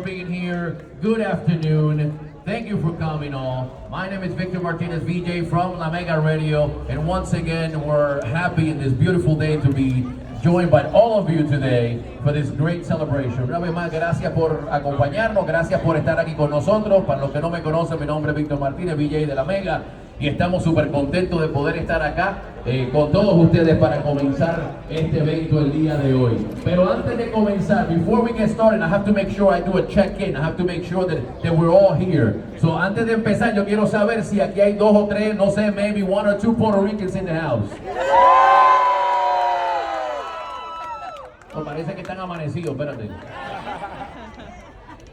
being here. Good afternoon. Thank you for coming all. My name is Victor Martinez, VJ from La Mega Radio. And once again, we're happy in this beautiful day to be joined by all of you today for this great celebration. Una vez más, gracias por acompañarnos, gracias por estar aquí con nosotros. Para los que no me conocen, mi nombre es Victor Martinez, VJ de La Mega. Y estamos súper contentos de poder estar acá con todos ustedes para comenzar este evento el día de hoy. Pero antes de comenzar, before we get started, I have to make sure I do a check-in. I have to make sure that we're all here. So antes de empezar, yo quiero saber si aquí hay dos o tres, no sé, maybe one or two Puerto Ricans in the house. Oh, parece que están amanecidos, espérate.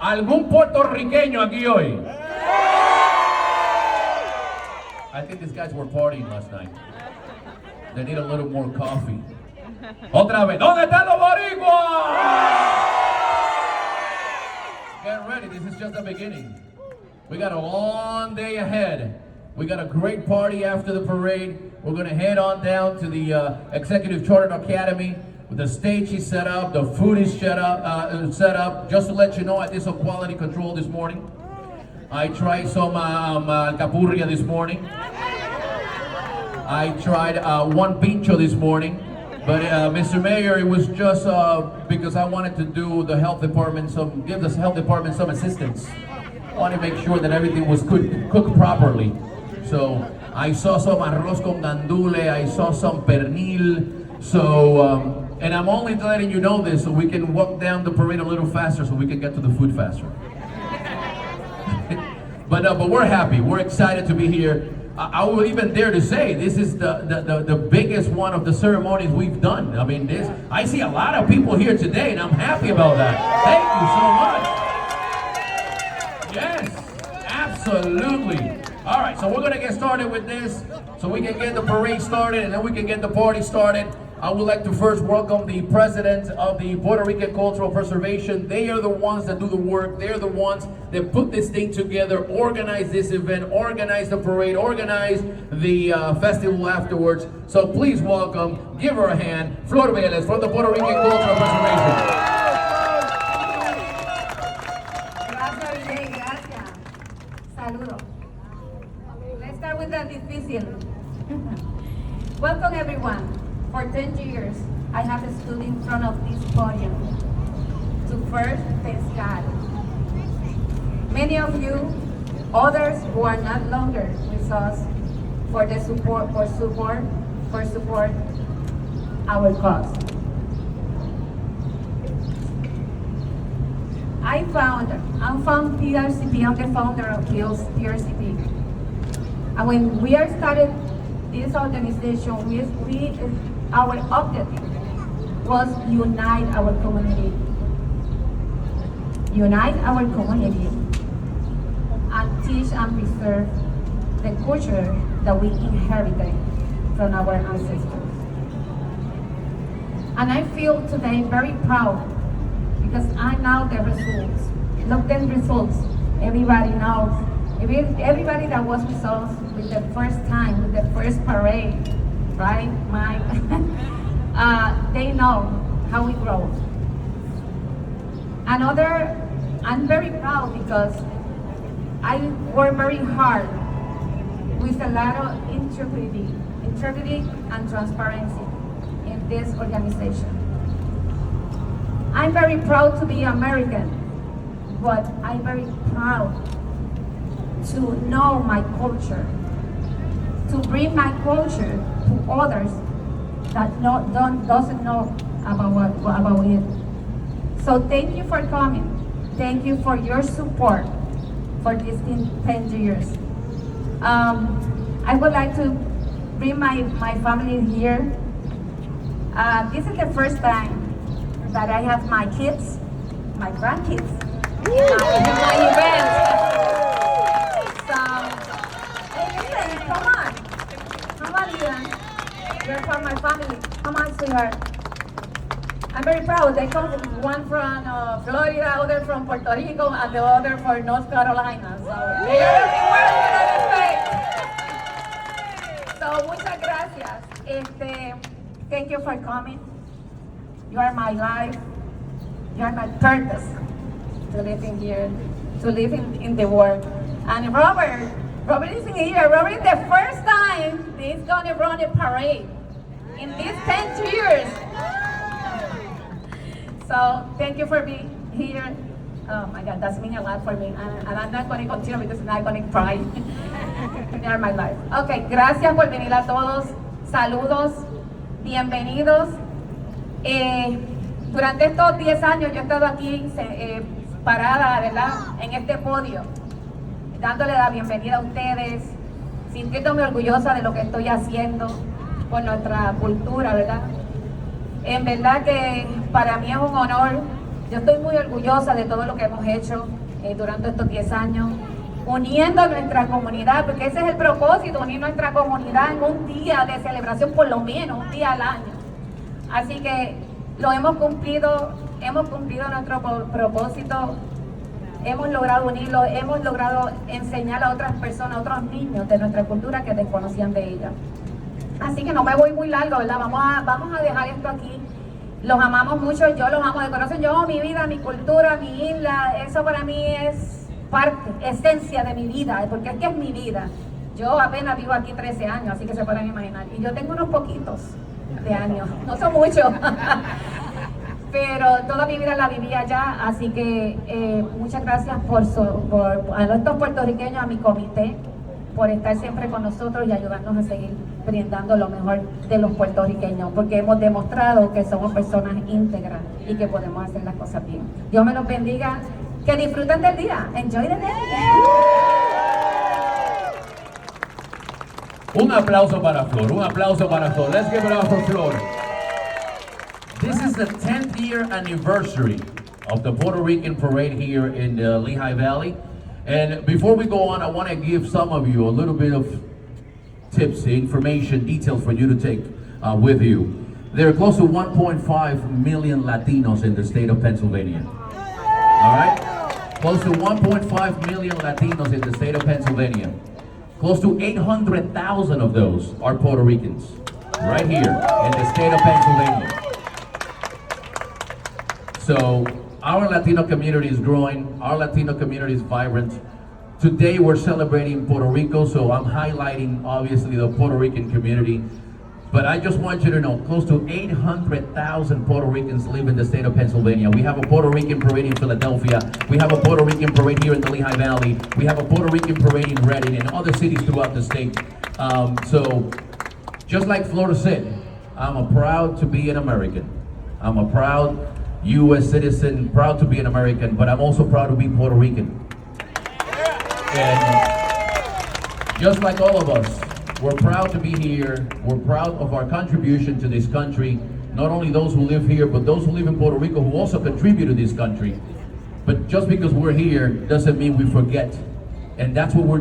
¿Algún puertorriqueño aquí hoy? I think these guys were partying last night. They need a little more coffee. Otra vez, ¿dónde están los boricuas? Get ready, this is just the beginning. We got a long day ahead. We got a great party after the parade. We're gonna head on down to the Executive Chartered Academy. The stage is set up, the food is set up. Just to let you know, I did some quality control this morning. I tried some capurria this morning. I tried one pincho this morning. But Mr. Mayor, it was just because I wanted to do the health department give the health department some assistance. I want to make sure that everything was cooked properly. So I saw some arroz con gandule, I saw some pernil. So, and I'm only letting you know this so we can walk down the parade a little faster so we can get to the food faster. But we're happy, we're excited to be here. I will even dare to say this is the biggest one of the ceremonies we've done. I mean, I see a lot of people here today and I'm happy about that. Thank you so much. Yes, absolutely. All right, so we're gonna get started with this so we can get the parade started and then we can get the party started. I would like to first welcome the president of the Puerto Rican Cultural Preservation. They are the ones that do the work. They're the ones that put this thing together, organize this event, organize the parade, organize the festival afterwards. So please welcome, give her a hand, Flor Velez from the Puerto Rican Cultural Preservation. Gracias, Villa, gracias. Saludos. Let's start with the difícil. Welcome everyone. For 10 years, I have stood in front of this podium to first thank God. Many of you, others who are not longer with us, for support our cause. I'm found PRCP. I'm the founder of PRCP. And when we are started this organization, our objective was unite our community. Unite our community and teach and preserve the culture that we inherited from our ancestors. And I feel today very proud because I know the results. Look at the results. Everybody knows. Everybody that was with us with the first time, with the first parade, right? They know how we grow. I'm very proud because I work very hard with a lot of integrity and transparency in this organization. I'm very proud to be American, but I'm very proud to know my culture, to bring my culture to others that doesn't know about it. So thank you for coming. Thank you for your support for these 10 years. I would like to bring my family here. This is the first time that I have my kids, my grandkids, in my event. So, hey, listen, come on, Ian. You're from my family. Come on, sweetheart. I'm very proud. They come one from Florida, other from Puerto Rico, and the other from North Carolina. So they are everywhere in the States. So muchas gracias. Thank you for coming. You are my life. You are my purpose. to live in here, to live in the world. And Robert isn't here. Robert is the first time he's gonna run a parade in these 10 years. So thank you for being here. Oh my God, that's mean a lot for me. And I'm not going to continue because I'm not going to cry. They are my life. Okay, gracias por venir a todos. Saludos, bienvenidos. Durante estos 10 años yo he estado aquí parada, ¿verdad? En este podio, dándole la bienvenida a ustedes, sintiéndome orgullosa de lo que estoy haciendo por nuestra cultura, ¿verdad? En verdad que para mí es un honor. Yo estoy muy orgullosa de todo lo que hemos hecho durante estos 10 años, uniendo nuestra comunidad, porque ese es el propósito, unir nuestra comunidad en un día de celebración, por lo menos un día al año. Así que lo hemos cumplido nuestro propósito, hemos logrado unirlo, hemos logrado enseñar a otras personas, a otros niños de nuestra cultura que desconocían de ella. Así que no me voy muy largo, ¿verdad? Vamos a dejar esto aquí. Los amamos mucho, yo los amo de corazón. Yo amo mi vida, mi cultura, mi isla. Eso para mí es parte, esencia de mi vida, porque es que es mi vida. Yo apenas vivo aquí 13 años, así que se pueden imaginar. Y yo tengo unos poquitos de años, no son muchos. Pero toda mi vida la viví allá, así que muchas gracias a estos puertorriqueños, a mi comité, por estar siempre con nosotros y ayudarnos a seguir brindando lo mejor de los puertorriqueños, porque hemos demostrado que somos personas íntegras y que podemos hacer las cosas bien. Dios me los bendiga, que disfruten del día. Enjoy the day. Un aplauso para Flor, un aplauso para Flor. Let's give it up for Flor. This is the 10th year anniversary of the Puerto Rican parade here in the Lehigh Valley. And before we go on, I want to give some of you a little bit of tips, information, details for you to take with you. There are close to 1.5 million Latinos in the state of Pennsylvania. All right? Close to 1.5 million Latinos in the state of Pennsylvania. Close to 800,000 of those are Puerto Ricans, right here in the state of Pennsylvania. So, our Latino community is growing, our Latino community is vibrant. Today we're celebrating Puerto Rico, so I'm highlighting obviously the Puerto Rican community. But I just want you to know, close to 800,000 Puerto Ricans live in the state of Pennsylvania. We have a Puerto Rican parade in Philadelphia. We have a Puerto Rican parade here in the Lehigh Valley. We have a Puerto Rican parade in Reading and other cities throughout the state. So, just like Flor said, I'm proud to be an American. I'm a proud U.S. citizen, proud to be an American, but I'm also proud to be Puerto Rican. And just like all of us, we're proud to be here. We're proud of our contribution to this country. Not only those who live here, but those who live in Puerto Rico who also contribute to this country. But just because we're here doesn't mean we forget. And that's what we're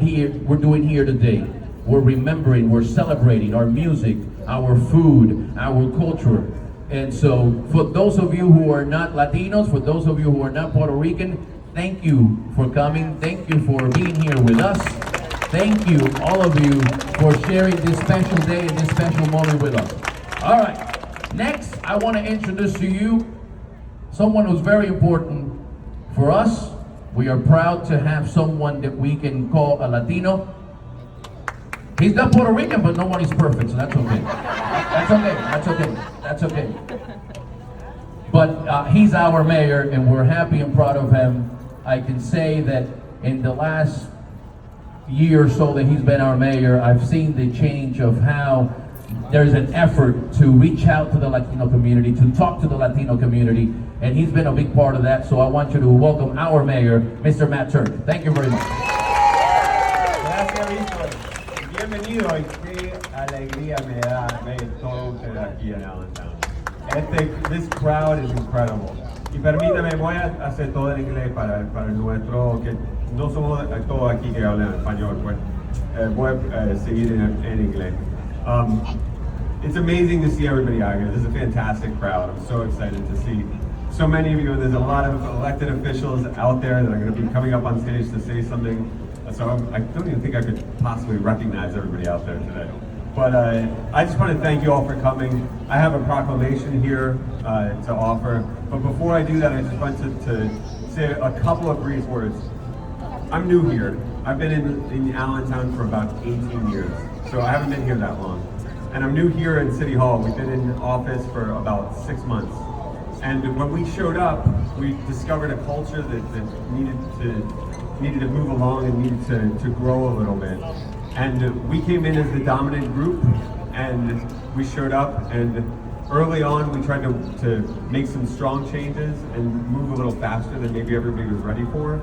doing here today. We're remembering, we're celebrating our music, our food, our culture. And so, for those of you who are not Latinos, for those of you who are not Puerto Rican, thank you for coming. Thank you for being here with us. Thank you, all of you, for sharing this special day and this special moment with us. All right, next, I want to introduce to you someone who's very important for us. We are proud to have someone that we can call a Latino. He's not Puerto Rican, but no one is perfect, so that's okay. That's okay, that's okay, that's okay. But he's our mayor, and we're happy and proud of him. I can say that in the last year or so that he's been our mayor, I've seen the change of how there's an effort to reach out to the Latino community, to talk to the Latino community, and he's been a big part of that. So I want you to welcome our mayor, Mr. Matt Tuerk. Thank you very much. Gracias, Rico. Bienvenido y qué alegría me da ver todos ustedes aquí en Allentown. This crowd is incredible. Y permítame, voy a hacer todo en inglés para nuestro, que no somos todos aquí que hablan español, pues voy a seguir en inglés. It's amazing to see everybody out here. This is a fantastic crowd. I'm so excited to see so many of you. There's a lot of elected officials out there that are going to be coming up on stage to say something. So I don't even think I could possibly recognize everybody out there today. But I just want to thank you all for coming. I have a proclamation here to offer. But before I do that, I just want to say a couple of brief words. I'm new here. I've been in Allentown for about 18 years, so I haven't been here that long. And I'm new here in City Hall. We've been in office for about 6 months. And when we showed up, we discovered a culture that needed to move along and needed to grow a little bit. And we came in as the dominant group, and we showed up, and early on we tried to make some strong changes and move a little faster than maybe everybody was ready for.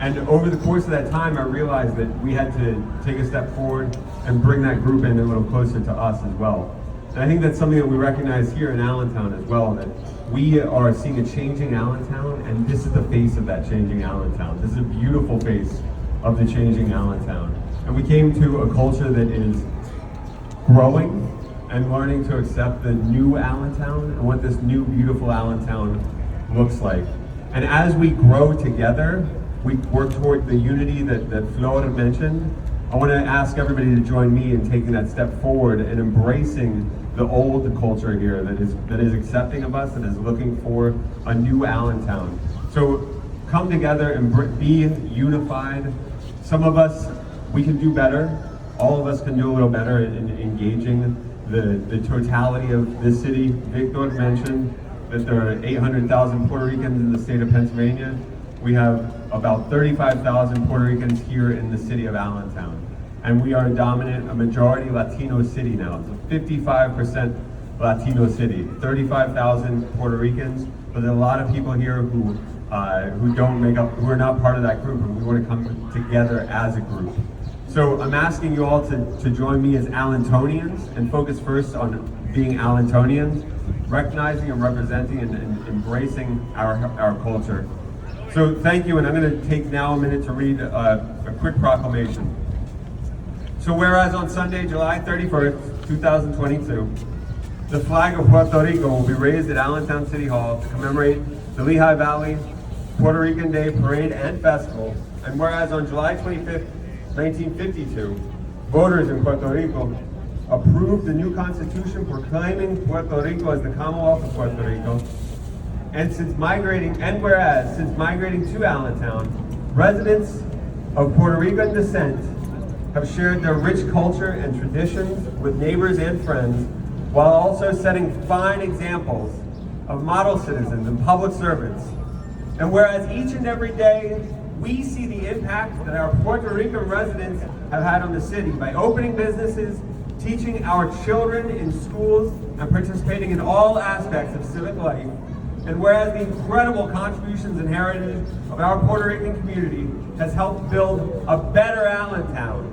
And over the course of that time, I realized that we had to take a step forward and bring that group in a little closer to us as well. And I think that's something that we recognize here in Allentown as well, that we are seeing a changing Allentown, and this is the face of that changing Allentown. This is a beautiful face of the changing Allentown. And we came to a culture that is growing and learning to accept the new Allentown and what this new beautiful Allentown looks like. And as we grow together, we work toward the unity that Flor mentioned. I want to ask everybody to join me in taking that step forward and embracing the old culture here that is accepting of us and is looking for a new Allentown. So come together and be unified. Some of us, we can do better. All of us can do a little better in engaging the totality of this city. Victor mentioned that there are 800,000 Puerto Ricans in the state of Pennsylvania. We have about 35,000 Puerto Ricans here in the city of Allentown. And we are a majority Latino city now. It's a 55% Latino city, 35,000 Puerto Ricans, but there are a lot of people here who are not part of that group, and we want to come together as a group. So I'm asking you all to join me as Allentonians and focus first on being Allentonians, recognizing and representing and embracing our culture. So thank you, and I'm going to take now a minute to read a quick proclamation. So whereas on Sunday, July 31st, 2022, the flag of Puerto Rico will be raised at Allentown City Hall to commemorate the Lehigh Valley Puerto Rican Day Parade and Festival. And whereas on July 25th, 1952, voters in Puerto Rico approved the new constitution proclaiming Puerto Rico as the Commonwealth of Puerto Rico. And whereas since migrating to Allentown, residents of Puerto Rican descent have shared their rich culture and traditions with neighbors and friends, while also setting fine examples of model citizens and public servants. And whereas each and every day we see the impact that our Puerto Rican residents have had on the city by opening businesses, teaching our children in schools, and participating in all aspects of civic life. And whereas the incredible contributions and heritage of our Puerto Rican community has helped build a better Allentown.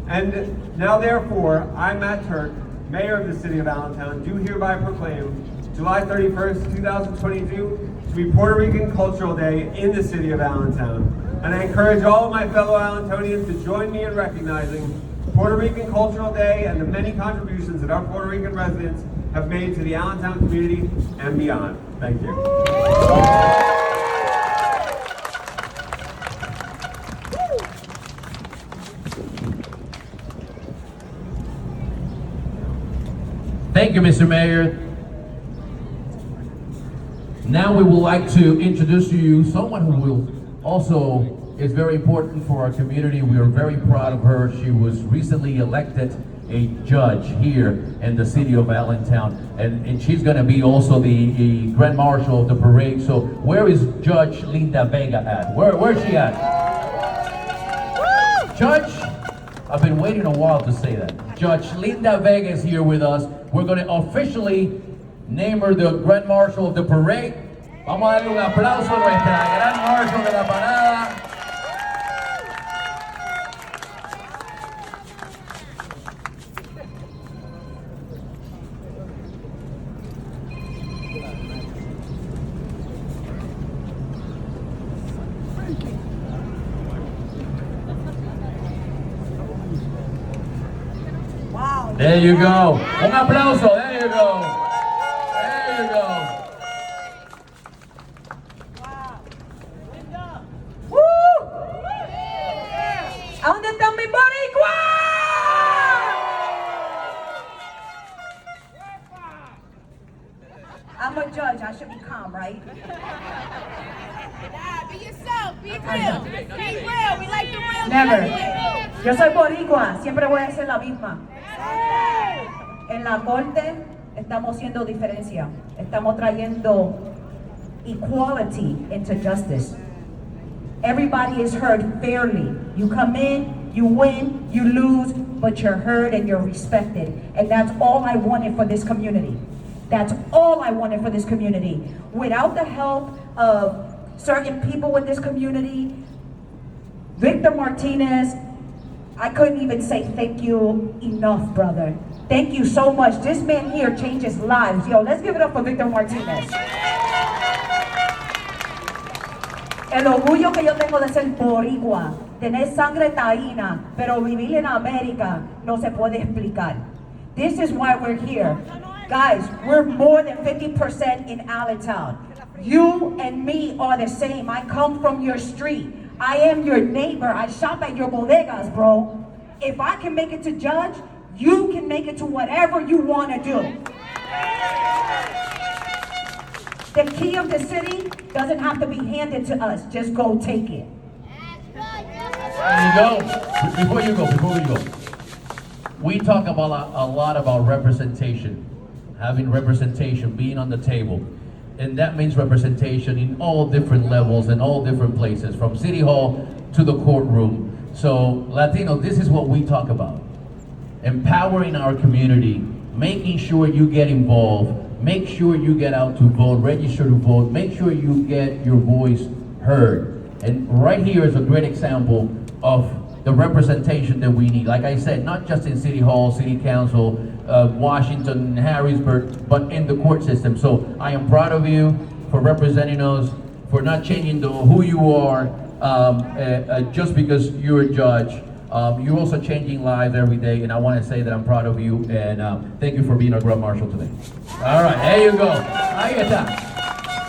And now therefore, I, Matt Tuerk, Mayor of the City of Allentown, do hereby proclaim July 31st, 2022 to be Puerto Rican Cultural Day in the City of Allentown. And I encourage all of my fellow Allentonians to join me in recognizing Puerto Rican Cultural Day and the many contributions that our Puerto Rican residents have made to the Allentown community and beyond. Thank you. Thank you, Mr. Mayor. Now we would like to introduce to you someone who will also is very important for our community. We are very proud of her. She was recently elected a judge here in the city of Allentown, and she's going to be also the Grand Marshal of the parade. So where is Judge Linda Vega at? Where's she at? Judge, I've been waiting a while to say that. Judge Linda Vega is here with us. We're going to officially name her the Grand Marshal of the parade. Vamos a darle un aplauso a nuestra Gran Marshal de la parada. There you go. Un aplauso. There you go. There you go. Wow. Woo! ¿A dónde están mis boricuas? I'm a judge. I should be calm, right? Never. Yo soy boricua, siempre voy a ser la misma. En la corte estamos haciendo diferencia. Estamos trayendo equality into justice. Everybody is heard fairly. You come in, you win, you lose, but you're heard and you're respected. And that's all I wanted for this community. That's all I wanted for this community. Without the help of certain people in this community, Victor Martinez, I couldn't even say thank you enough, brother. Thank you so much. This man here changes lives. Yo, let's give it up for Victor Martinez. El orgullo que yo tengo de ser boricua, tener sangre taína, pero vivir en América no se puede explicar. This is why we're here. Guys, we're more than 50% in Allentown. You and me are the same. I come from your street. I am your neighbor. I shop at your bodegas, bro. If I can make it to judge, you can make it to whatever you want to do. The key of the city doesn't have to be handed to us. Just go take it. There you go. Before you go. We talk about a lot about representation, having representation, being on the table. And that means representation in all different levels and all different places, from City Hall to the courtroom. So, Latino, this is what we talk about. Empowering our community, making sure you get involved, make sure you get out to vote, register to vote, make sure you get your voice heard. And right here is a great example of the representation that we need. Like I said, not just in City Hall, City Council, Washington, Harrisburg, but in the court system. So I am proud of you for representing us, for not changing who you are just because you're a judge. You're also changing lives every day, and I want to say that I'm proud of you, and thank you for being our Grand Marshal today. All right, there you go. Ahí está.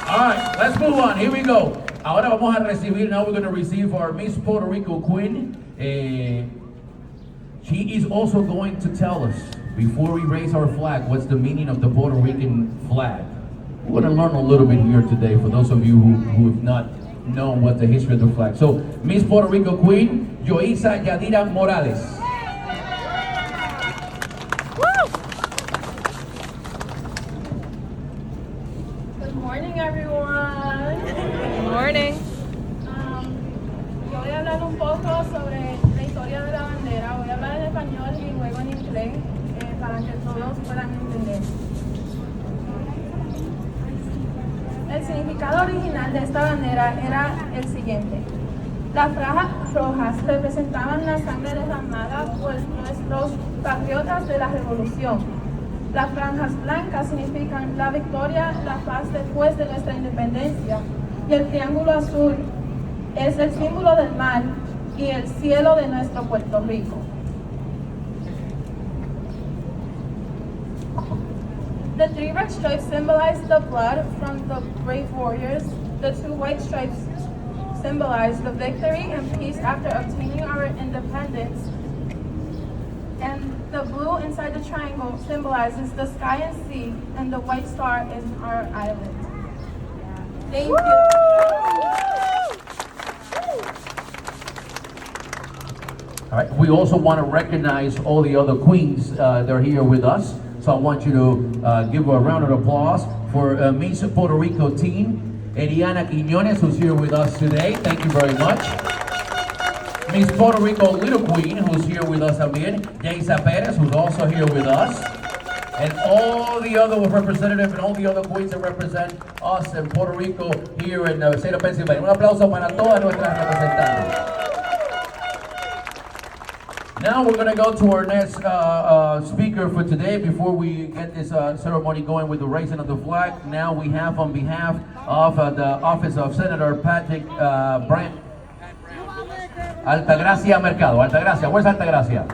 All right, let's move on. Here we go. Ahora vamos a recibir, now we're going to receive our Miss Puerto Rico Queen. She is also going to tell us, before we raise our flag, what's the meaning of the Puerto Rican flag. We're going to learn a little bit here today for those of you who have not known what the history of the flag. So, Miss Puerto Rico Queen, Yoiza Yadira Morales. Good morning, everyone. Good morning. Yo voy a hablar un poco sobre la historia de la bandera. Voy a hablar en español y luego en inglés para que todos puedan entender. El significado original de esta bandera era el siguiente. Las franjas rojas representaban la sangre derramada por nuestros patriotas de la Revolución. Las franjas blancas significan la victoria, la paz después de nuestra independencia. Y el triángulo azul es el símbolo del mar y el cielo de nuestro Puerto Rico. The three red stripes symbolize the blood from the brave warriors. The two white stripes symbolize the victory and peace after obtaining our independence. And the blue inside the triangle symbolizes the sky and sea, and the white star is our island. Thank you. All right. We also want to recognize all the other queens that are here with us. So I want you to give a round of applause for Miss Puerto Rico team, Eliana Quiñones, who's here with us today. Thank you very much. Miss Puerto Rico Little Queen, who's here with us también, Yoiza Perez, who's also here with us. And all the other representatives and all the other queens that represent us in Puerto Rico here in the state of Pennsylvania. Un aplauso para todas nuestras representantes. Now we're going to go to our next speaker for today. Before we get this ceremony going with the raising of the flag, now we have on behalf of the office of Senator Patrick Browne. Altagracia Mercado. Altagracia. Where's Altagracia?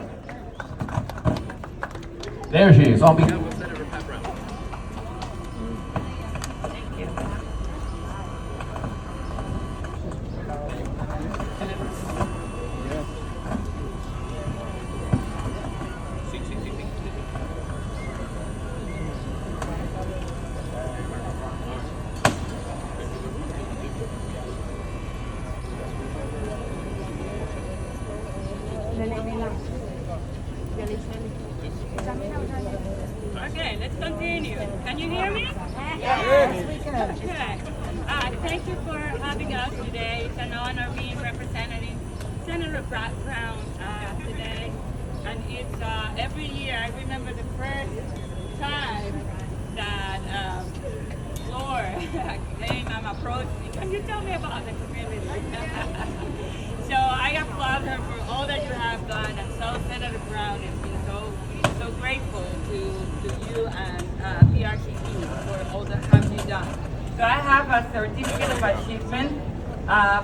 There she is. On behalf of Senator Pat Browne. Okay, let's continue. Can you hear me? Yes, we can. Okay. Thank you for having us today. It's an honor being representing Senator Browne today. And it's every year, I remember the first time that Flor came and approached me. Can you tell me about the community? So I applaud her for all that you have done, and so Senator Browne has been so grateful to you and PRCP for all that have you done. So I have a certificate of achievement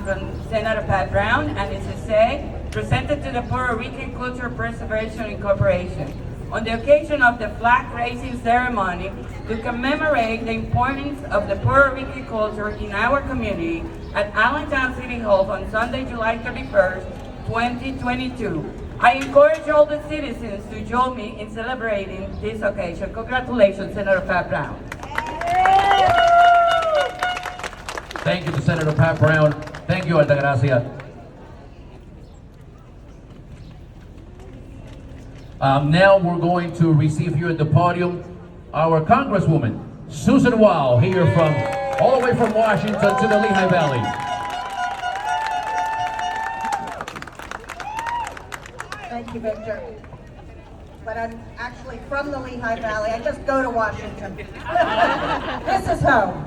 from Senator Pat Browne, and it says, say, presented to the Puerto Rican Cultural Preservation Incorporation on the occasion of the flag raising ceremony to commemorate the importance of the Puerto Rican culture in our community at Allentown City Hall on Sunday, July 31st, 2022. I encourage all the citizens to join me in celebrating this occasion. Congratulations, Senator Pat Browne. Thank you to Senator Pat Browne. Thank you, Altagracia. Now we're going to receive here at the podium our Congresswoman, Susan Wow, here from all the way from Washington to the Lehigh Valley. Thank you, Victor. But I'm actually from the Lehigh Valley. I just go to Washington. This is home.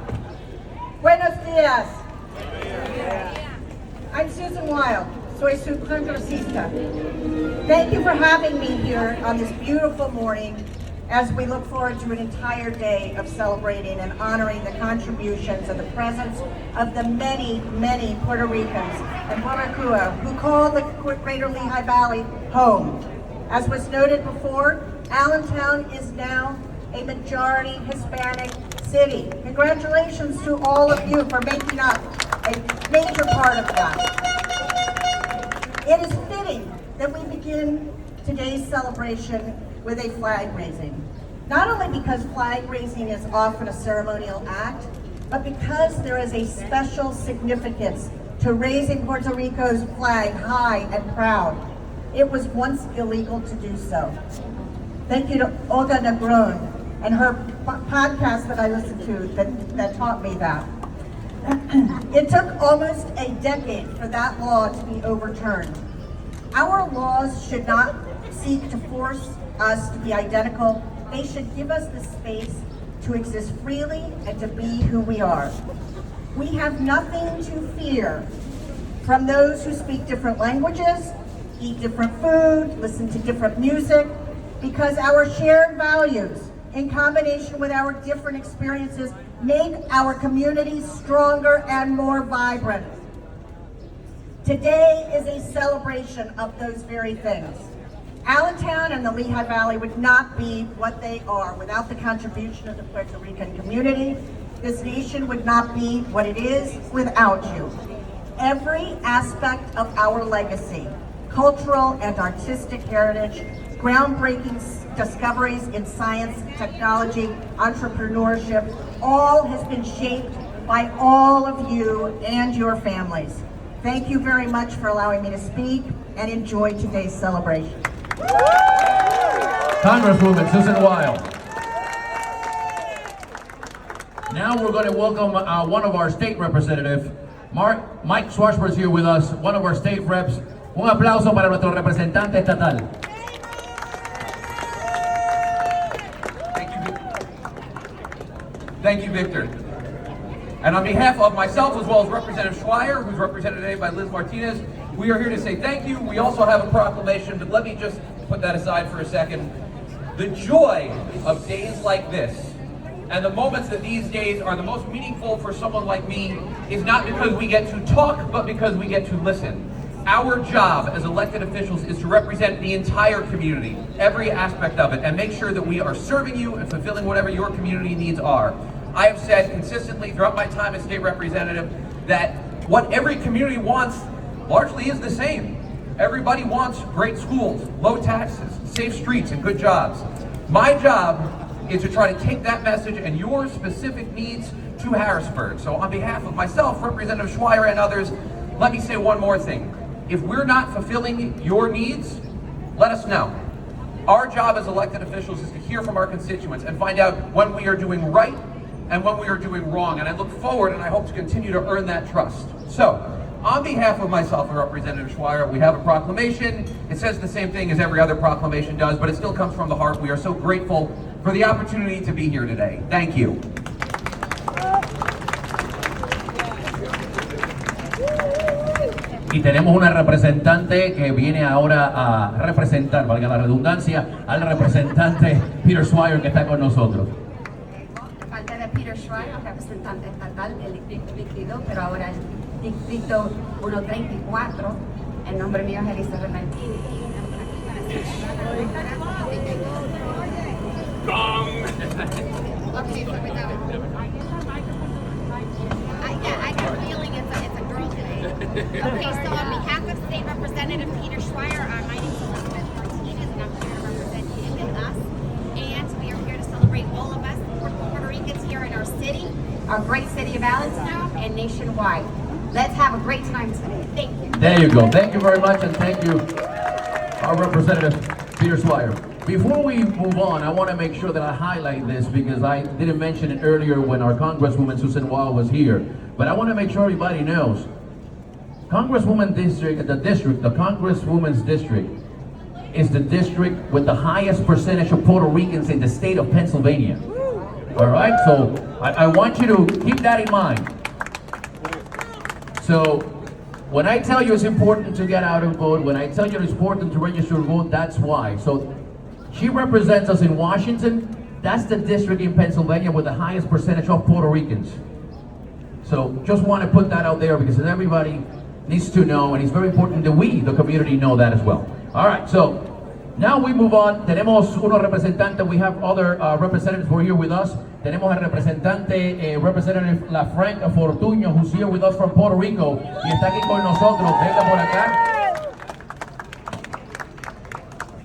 Buenos dias. I'm Susan Weil. Soy su congresista. Thank you for having me here on this beautiful morning as we look forward to an entire day of celebrating and honoring the contributions and the presence of the many, many Puerto Ricans and Boricua who call the Greater Lehigh Valley home. As was noted before, Allentown is now a majority Hispanic city. Congratulations to all of you for making up a major part of that. It is fitting that we begin today's celebration with a flag raising. Not only because flag raising is often a ceremonial act, but because there is a special significance to raising Puerto Rico's flag high and proud. It was once illegal to do so. Thank you to Olga Negron and her podcast that I listened to that taught me that. It took almost a decade for that law to be overturned. Our laws should not seek to force us to be identical. They should give us the space to exist freely and to be who we are. We have nothing to fear from those who speak different languages, eat different food, listen to different music, because our shared values, in combination with our different experiences, make our communities stronger and more vibrant. Today is a celebration of those very things. Allentown and the Lehigh Valley would not be what they are without the contribution of the Puerto Rican community. This nation would not be what it is without you. Every aspect of our legacy, cultural and artistic heritage, groundbreaking discoveries in science, technology, entrepreneurship, all has been shaped by all of you and your families. Thank you very much for allowing me to speak, and enjoy today's celebration. Congresswoman Susan Weil. Now we're going to welcome one of our state representatives. Mike Schlossberg is here with us, one of our state reps. Un aplauso para nuestro representante estatal. Thank you, Victor. And on behalf of myself, as well as Representative Schweyer, who's represented today by Liz Martinez, we are here to say thank you. We also have a proclamation, but let me just put that aside for a second. The joy of days like this, and the moments that these days are the most meaningful for someone like me, is not because we get to talk, but because we get to listen. Our job as elected officials is to represent the entire community, every aspect of it, and make sure that we are serving you and fulfilling whatever your community needs are. I have said consistently throughout my time as state representative that what every community wants largely is the same. Everybody wants great schools, low taxes, safe streets, and good jobs. My job is to try to take that message and your specific needs to Harrisburg. So on behalf of myself, Representative Schweyer, and others, let me say one more thing. If we're not fulfilling your needs, let us know. Our job as elected officials is to hear from our constituents and find out when we are doing right and when we are doing wrong. And I look forward and I hope to continue to earn that trust. So, on behalf of myself and Representative Schweyer, we have a proclamation. It says the same thing as every other proclamation does, but it still comes from the heart. We are so grateful for the opportunity to be here today. Thank you. Y tenemos una representante que viene ahora a representar, valga la redundancia, al representante Peter Schweyer que está con nosotros. De parte de Peter Schweyer, representante estatal del Distrito 22, pero ahora el Distrito 134. El nombre mío es Elizabeth Martinez. I got a feeling it's a girl today. Okay, so on behalf of State Representative Peter Schweyer, my name is Elizabeth Martinez, and I'm here to represent him and us. And we are here to celebrate all of us, Puerto Ricans here in our city, our great city of Allentown, and nationwide. Let's have a great time today. Thank you. There you go. Thank you very much, and thank you, our Representative Peter Schweyer. Before we move on, I want to make sure that I highlight this because I didn't mention it earlier when our Congresswoman Susan Wall was here. But I want to make sure everybody knows, Congresswoman District, the Congresswoman's District is the district with the highest percentage of Puerto Ricans in the state of Pennsylvania. All right, so I want you to keep that in mind. So when I tell you it's important to get out and vote, when I tell you it's important to register to vote, that's why. So she represents us in Washington. That's the district in Pennsylvania with the highest percentage of Puerto Ricans. So just want to put that out there because everybody needs to know, and it's very important that we, the community, know that as well. All right, so now we move on. Tenemos unos representantes. We have other representatives who are here with us. Tenemos al representante, Representative Lefranc Fortuno, who's here with us from Puerto Rico. Y está aquí con nosotros. Venga por acá.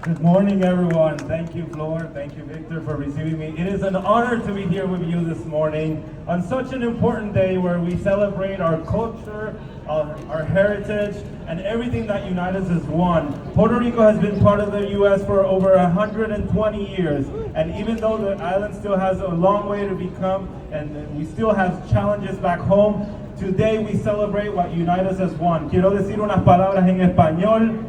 Good morning, everyone. Thank you, Flor. Thank you, Victor, for receiving me. It is an honor to be here with you this morning on such an important day where we celebrate our culture, our heritage, and everything that unites us as one. Puerto Rico has been part of the U.S. for over 120 years, and even though the island still has a long way to become, and we still have challenges back home, today we celebrate what unites us as one. Quiero decir unas palabras en español.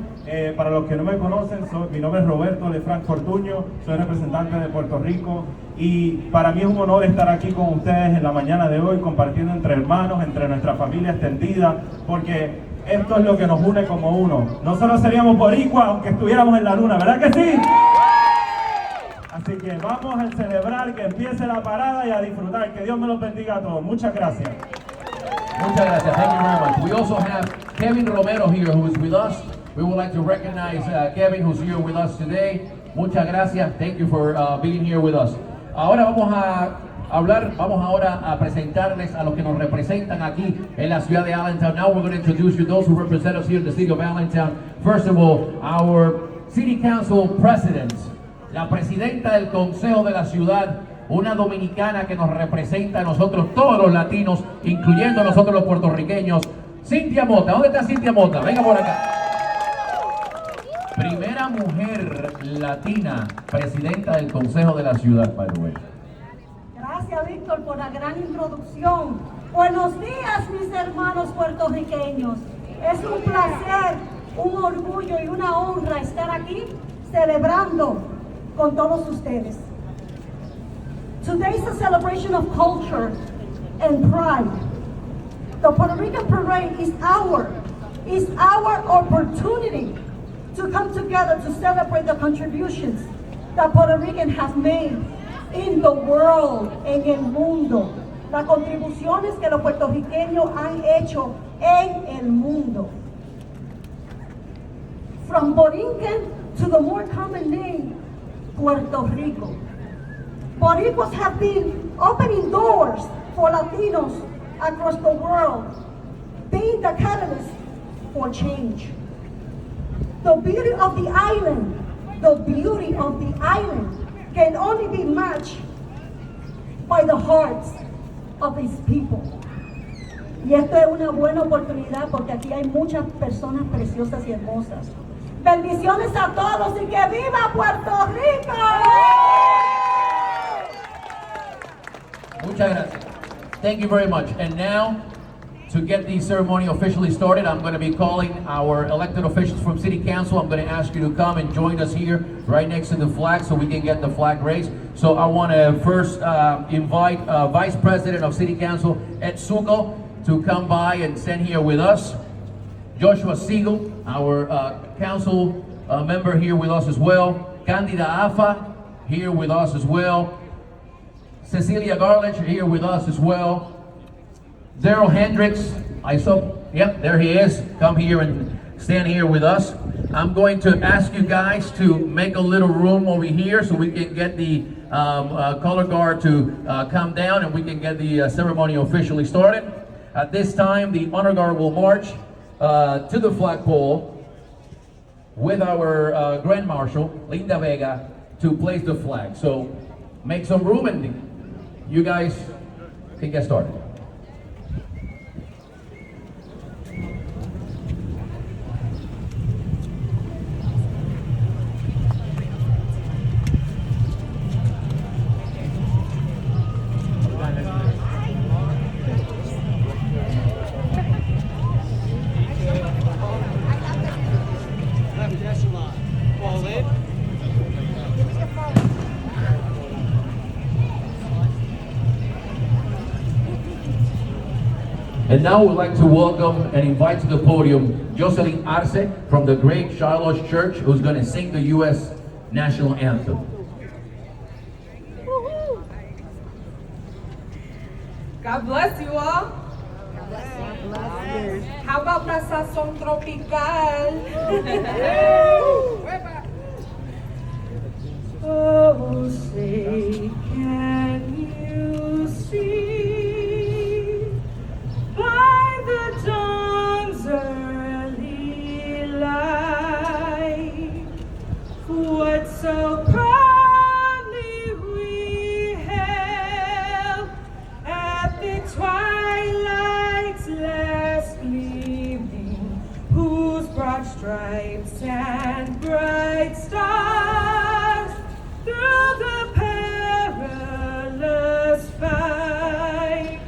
Para los que no me conocen, mi nombre es Roberto Lefranc Fortuno, soy representante de Puerto Rico y para mí es un honor estar aquí con ustedes en la mañana de hoy compartiendo entre hermanos, entre nuestra familia extendida, porque esto es lo que nos une como uno. No solo seríamos boricuas aunque estuviéramos en la luna, ¿verdad que sí? Así que vamos a celebrar, que empiece la parada y a disfrutar. Que Dios me los bendiga a todos. Muchas gracias. Muchas gracias. Thank you very much. We also have Kevin Romero here who is with us. We would like to recognize Kevin, who's here with us today. Muchas gracias. Thank you for being here with us. Ahora vamos ahora a presentarles a los que nos representan aquí en la ciudad de Allentown. Now we're going to introduce you those who represent us here in the city of Allentown. First of all, our City Council President, la presidenta del Consejo de la Ciudad, una dominicana que nos representa a nosotros todos los latinos, incluyendo a nosotros los puertorriqueños, Cynthia Mota. ¿Dónde está Cynthia Mota? Venga por acá. Primera mujer latina presidenta del Consejo de la Ciudad, by the way. Gracias, Víctor, por la gran introducción. Buenos días, mis hermanos puertorriqueños. Es un placer, un orgullo y una honra estar aquí celebrando con todos ustedes. Today is a celebration of culture and pride. The Puerto Rican Parade is our opportunity to come together to celebrate the contributions that Puerto Rican has made in the world, en el mundo. Las contribuciones que los puertorriqueños han hecho en el mundo. From Borinquena to the more common name, Puerto Rico. Boricuas have been opening doors for Latinos across the world, being the catalyst for change. The beauty of the island can only be matched by the hearts of its people. Y esto es una buena oportunidad porque aquí hay muchas personas preciosas y hermosas. Bendiciones a todos y que viva Puerto Rico. Muchas gracias. Thank you very much. And now, to get the ceremony officially started, I'm going to be calling our elected officials from City Council. I'm going to ask you to come and join us here right next to the flag so we can get the flag raised. So I want to first invite Vice President of City Council, Ed Suco, to come by and stand here with us. Joshua Siegel, our council member, here with us as well. Candida Afa, here with us as well. Cecilia Garlich, here with us as well. Daryl Hendricks, I saw, yep, there he is. Come here and stand here with us. I'm going to ask you guys to make a little room over here so we can get the color guard to come down and we can get the ceremony officially started. At this time, the honor guard will march to the flagpole with our Grand Marshal, Linda Vega, to place the flag. So make some room and you guys can get started. And now we'd like to welcome and invite to the podium Jocelyn Arce from the Great Charlotte Church, who's going to sing the U.S. National Anthem. God bless you all. How about una sazón tropical? Oh, say, can you see by the dawn's early light what so proudly we hailed at the twilight's last gleaming, whose broad stripes and bright stars through the perilous fight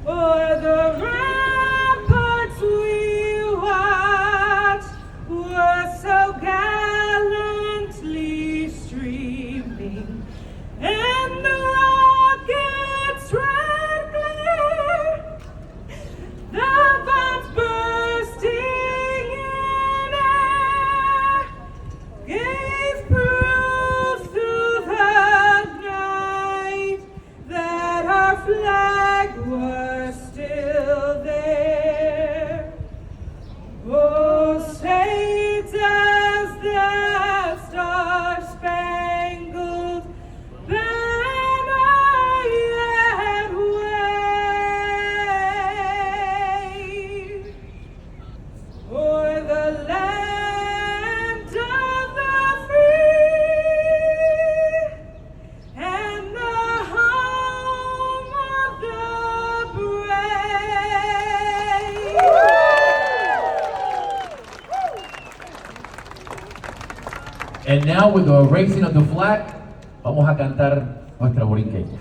o'er the ramparts we watched were so gallantly streaming, and the rocket's red glare, the bombs bursting in air, gave proof through the night that our flag was still there. Oh, say does the star-spangled banner yet wave o'er the land of the free and the home of the brave. And now with the raising of the flag, vamos a cantar nuestra Borinquena.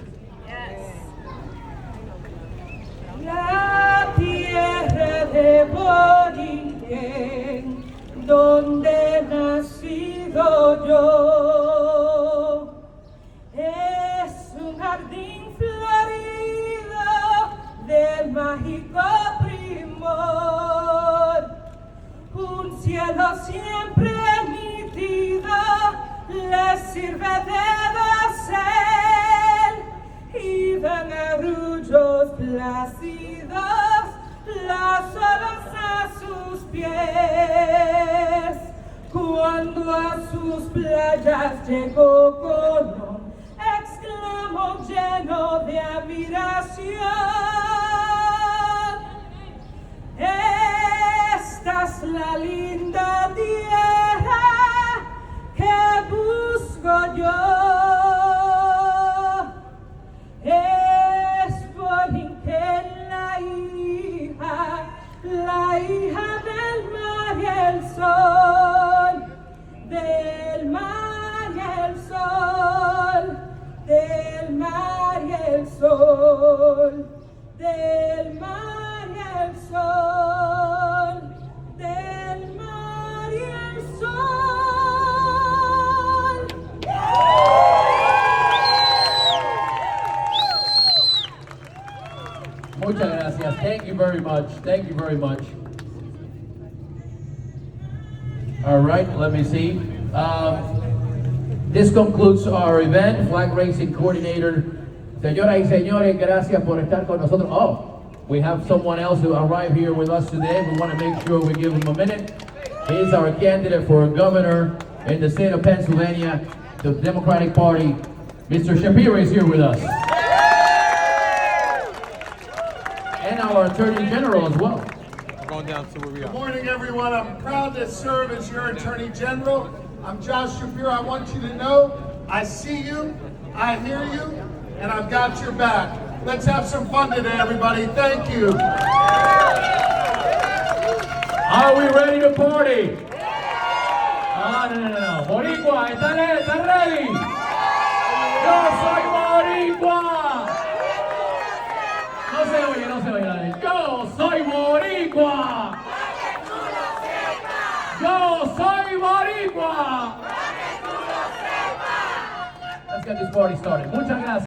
La tierra de Borinquen, donde he nacido yo, es un jardín florido de mágico primor, un cielo siempre nítido les sirve de dosel y dan arrullos plácidos las olas a sus pies. Cuando a sus playas llegó Colón, exclamó lleno de admiración: esta es la linda tierra que busco yo. Es Borinquena, sol, del mar y el sol, del mar y el sol. Muchas gracias. Thank you very much. Thank you very much. All right, let me see. This concludes our event. Flag Racing Coordinator. Señoras y señores, gracias por estar con nosotros. Oh, we have someone else who arrived here with us today. We want to make sure we give him a minute. He's our candidate for governor in the state of Pennsylvania, the Democratic Party. Mr. Shapiro is here with us. And our Attorney General as well. Going down to where we Good morning, everyone. I'm proud to serve as your Attorney General. I'm Josh Shapiro. I want you to know I see you, I hear you, and I've got your back. Let's have some fun today, everybody. Thank you. Are we ready to party? No. Boricua, ¿está ready? Yo soy Boricua. No se oye. Yo soy Boricua. Yo soy Boricua. Let's get this party started. Muchas gracias.